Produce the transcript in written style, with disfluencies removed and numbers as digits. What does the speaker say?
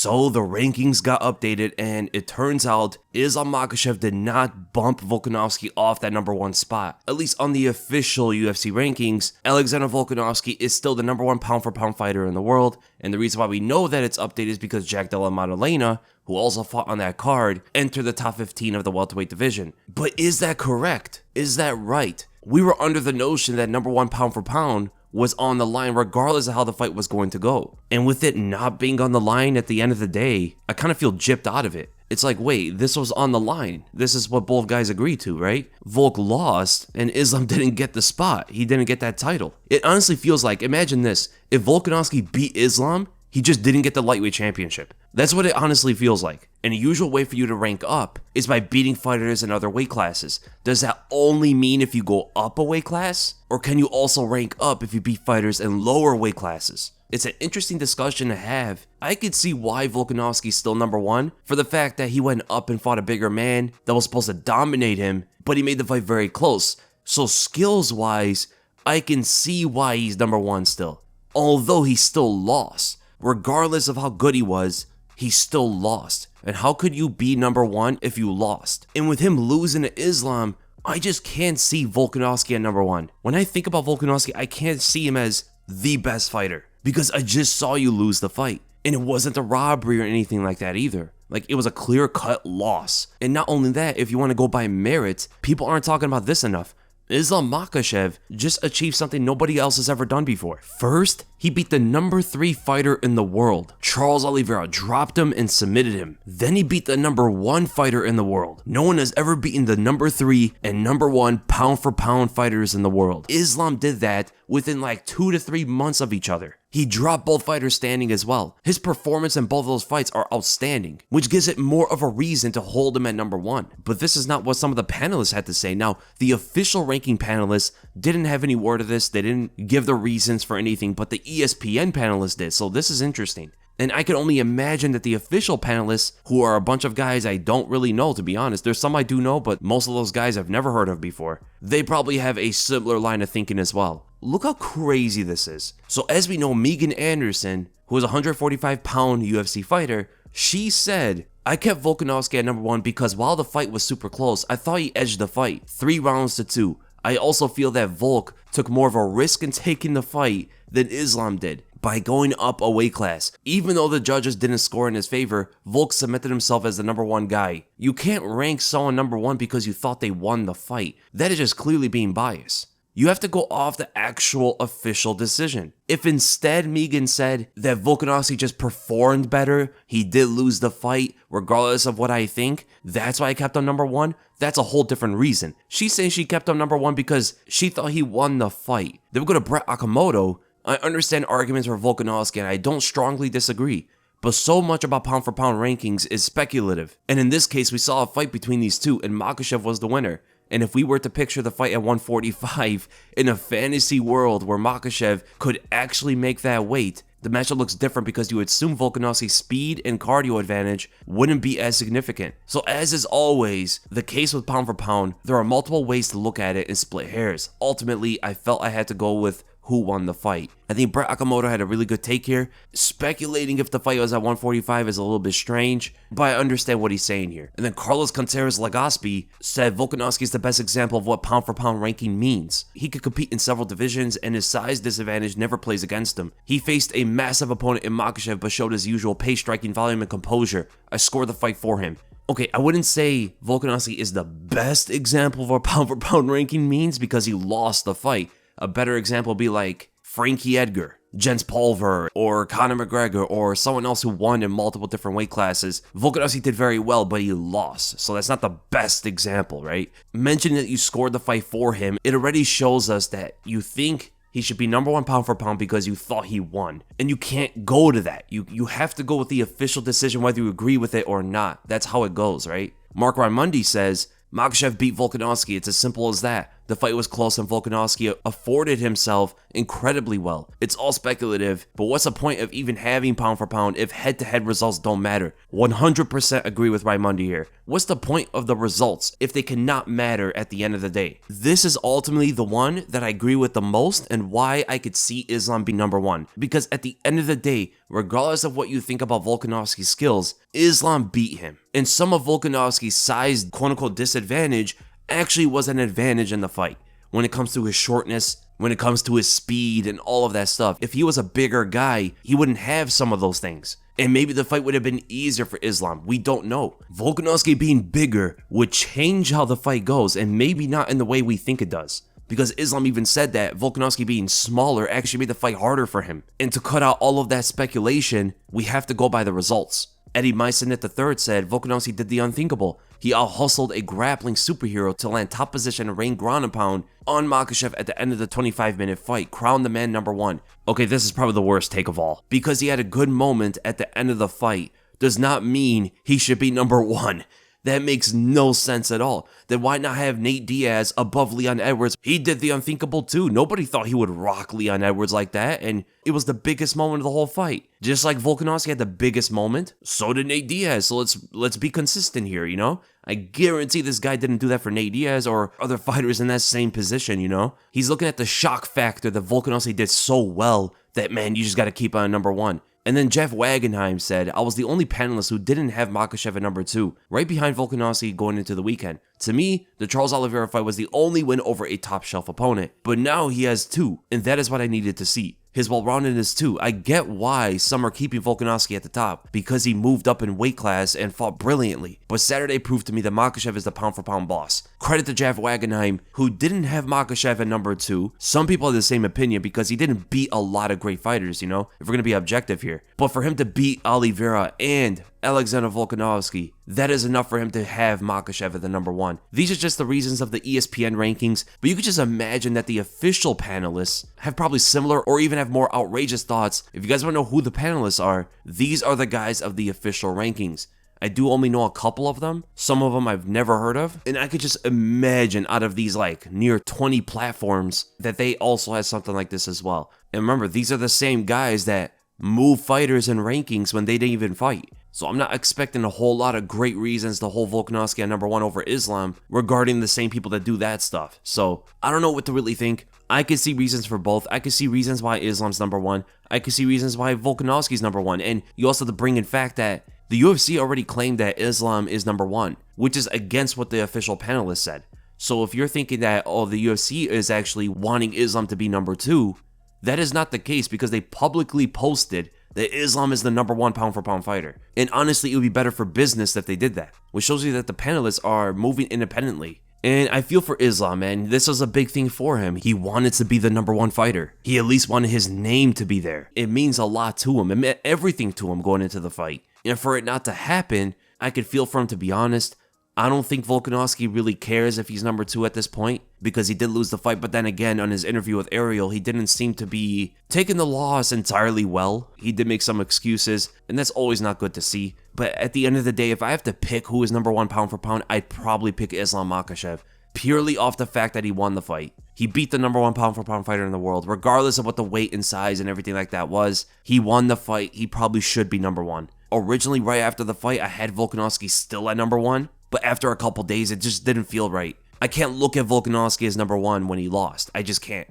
So the rankings got updated, and it turns out Islam Makhachev did not bump Volkanovski off that #1 spot. At least on the official UFC rankings, Alexander Volkanovski is still the #1 pound-for-pound fighter in the world, and the reason why we know that it's updated is because Jack Della Maddalena, who also fought on that card, entered the top 15 of the welterweight division. But is that correct? Is that right? We were under the notion that #1 pound-for-pound was on the line regardless of how the fight was going to go. And with it not being on the line at the end of the day, I kind of feel gypped out of it. It's like, wait, this was on the line. This is what both guys agreed to, right? Volk lost and Islam didn't get the spot. He didn't get that title. It honestly feels like, imagine this, if Volkanovski beat Islam, he just didn't get the lightweight championship. That's what it honestly feels like. And a usual way for you to rank up is by beating fighters in other weight classes. Does that only mean if you go up a weight class? Or can you also rank up if you beat fighters in lower weight classes? It's an interesting discussion to have. I could see why Volkanovski's still #1 for the fact that he went up and fought a bigger man that was supposed to dominate him, but he made the fight very close. So skills-wise, I can see why he's #1 still. Although he still lost. Regardless of how good he was, he still lost. And how could you be #1 if you lost? And with him losing to Islam, I just can't see Volkanovski at #1. When I think about Volkanovski, I can't see him as the best fighter because I just saw you lose the fight. And it wasn't a robbery or anything like that either. Like, it was a clear-cut loss. And not only that, if you want to go by merit, people aren't talking about this enough. Islam Makhachev just achieved something nobody else has ever done before. First, he beat the #3 fighter in the world. Charles Oliveira dropped him and submitted him. Then he beat the #1 fighter in the world. No one has ever beaten the #3 and #1 pound-for-pound fighters in the world. Islam did that within like 2 to 3 months of each other. He dropped both fighters standing as well. His performance in both of those fights are outstanding, which gives it more of a reason to hold him at #1. But this is not what some of the panelists had to say. Now, the official ranking panelists didn't have any word of this. They didn't give the reasons for anything, but the ESPN panelists did, so this is interesting. And I can only imagine that the official panelists, who are a bunch of guys I don't really know, to be honest, there's some I do know, but most of those guys I've never heard of before, they probably have a similar line of thinking as well. Look how crazy this is. So as we know, Megan Anderson, who is a 145-pound UFC fighter, she said, I kept Volkanovski at #1 because while the fight was super close, I thought he edged the fight, 3 rounds to 2. I also feel that Volk took more of a risk in taking the fight than Islam did by going up a weight class. Even though the judges didn't score in his favor, Volk cemented himself as the #1 guy. You can't rank someone #1 because you thought they won the fight. That is just clearly being biased. You have to go off the actual official decision. If instead Megan said that Volkanovski just performed better, he did lose the fight, regardless of what I think, that's why I kept him #1, that's a whole different reason. She's saying she kept him #1 because she thought he won the fight. Then we go to Brett Okamoto. I understand arguments for Volkanovski and I don't strongly disagree, but so much about pound-for-pound rankings is speculative. And in this case, we saw a fight between these two and Makhachev was the winner. And if we were to picture the fight at 145 in a fantasy world where Makhachev could actually make that weight, the matchup looks different because you would assume Volkanovski's speed and cardio advantage wouldn't be as significant. So as is always the case with pound for pound, there are multiple ways to look at it and split hairs. Ultimately, I felt I had to go with who won the fight. I think Brett Okamoto had a really good take here. Speculating if the fight was at 145 is a little bit strange, but I understand what he's saying here. And then Carlos Contreras-Legaspi said Volkanovski is the best example of what pound for pound ranking means. He could compete in several divisions and his size disadvantage never plays against him. He faced a massive opponent in Makhachev but showed his usual pace, striking volume, and composure. I scored the fight for him. Okay, I wouldn't say Volkanovski is the best example of what pound for pound ranking means because he lost the fight. A better example would be like Frankie Edgar, Jens Pulver, or Conor McGregor, or someone else who won in multiple different weight classes. Volkanovski did very well, but he lost, so that's not the best example, right? Mentioning that you scored the fight for him, it already shows us that you think he should be #1 pound for pound because you thought he won. And you can't go to that. You have to go with the official decision whether you agree with it or not. That's how it goes, right? Mark Raimondi says, Makhachev beat Volkanovski. It's as simple as that. The fight was close and Volkanovski afforded himself incredibly well. It's all speculative, but what's the point of even having pound for pound if head-to-head results don't matter? 100% agree with Raimundi here. What's the point of the results if they cannot matter at the end of the day? This is ultimately the one that I agree with the most and why I could see Islam be number one. Because at the end of the day, regardless of what you think about Volkanovski's skills, Islam beat him. And some of Volkanovski's size, quote-unquote, disadvantage actually was an advantage in the fight. When it comes to his shortness, when it comes to his speed and all of that stuff. If he was a bigger guy, he wouldn't have some of those things. And maybe the fight would have been easier for Islam. We don't know. Volkanovski being bigger would change how the fight goes, and maybe not in the way we think it does. Because Islam even said that Volkanovski being smaller actually made the fight harder for him. And to cut out all of that speculation, we have to go by the results. Eddie Meisenet III said Volkanovski did the unthinkable. He out-hustled a grappling superhero to land top position and rain ground and pound on Makhachev at the end of the 25-minute fight, crowned the man number one. Okay, this is probably the worst take of all. Because he had a good moment at the end of the fight does not mean he should be number one. That makes no sense at all. Then why not have Nate Diaz above Leon Edwards? He did the unthinkable too. Nobody thought he would rock Leon Edwards like that, and it was the biggest moment of the whole fight. Just like Volkanovski had the biggest moment, so did Nate Diaz. So let's be consistent here, you know? I guarantee this guy didn't do that for Nate Diaz or other fighters in that same position, you know? He's looking at the shock factor that Volkanovski did so well that, man, you just got to keep on number one. And then Jeff Wagenheim said, I was the only panelist who didn't have Makhachev at number 2, right behind Volkanovski going into the weekend. To me, the Charles Oliveira fight was the only win over a top-shelf opponent, but now he has 2, and that is what I needed to see. His well-roundedness too. I get why some are keeping Volkanovski at the top, because he moved up in weight class and fought brilliantly. But Saturday proved to me that Makhachev is the pound-for-pound boss. Credit to Jeff Wagenheim, who didn't have Makhachev at number 2. Some people have the same opinion because he didn't beat a lot of great fighters, you know, if we're going to be objective here. But for him to beat Oliveira and Alexander Volkanovski, that is enough for him to have Makhachev at the number 1. These are just the reasons of the ESPN rankings, but you could just imagine that the official panelists have probably similar or even have more outrageous thoughts. If you guys want to know who the panelists are, these are the guys of the official rankings. I do only know a couple of them. Some of them I've never heard of. And I could just imagine out of these like near 20 platforms that they also have something like this as well. And remember, these are the same guys that move fighters in rankings when they didn't even fight. So I'm not expecting a whole lot of great reasons to hold Volkanovski at number 1 over Islam regarding the same people that do that stuff. So I don't know what to really think. I could see reasons for both. I could see reasons why Islam's number 1. I could see reasons why Volkanovski's number 1. And you also have to bring in fact that the UFC already claimed that Islam is number 1, which is against what the official panelists said. So if you're thinking that, oh, the UFC is actually wanting Islam to be number 2, that is not the case because they publicly posted that Islam is the number 1 pound-for-pound fighter. And honestly, it would be better for business if they did that, which shows you that the panelists are moving independently. And I feel for Islam, man. This was a big thing for him. He wanted to be the number 1 fighter. He at least wanted his name to be there. It means a lot to him. It meant everything to him going into the fight. And for it not to happen, I could feel for him, to be honest. I don't think Volkanovski really cares if he's number 2 at this point because he did lose the fight. But then again, on his interview with Ariel, he didn't seem to be taking the loss entirely well. He did make some excuses, and that's always not good to see. But at the end of the day, if I have to pick who is number 1 pound for pound, I'd probably pick Islam Makhachev, purely off the fact that he won the fight. He beat the number 1 pound for pound fighter in the world, regardless of what the weight and size and everything like that was. He won the fight. He probably should be number 1. Originally, right after the fight, I had Volkanovski still at number 1. But after a couple days, it just didn't feel right. I can't look at Volkanovski as number 1 when he lost. I just can't.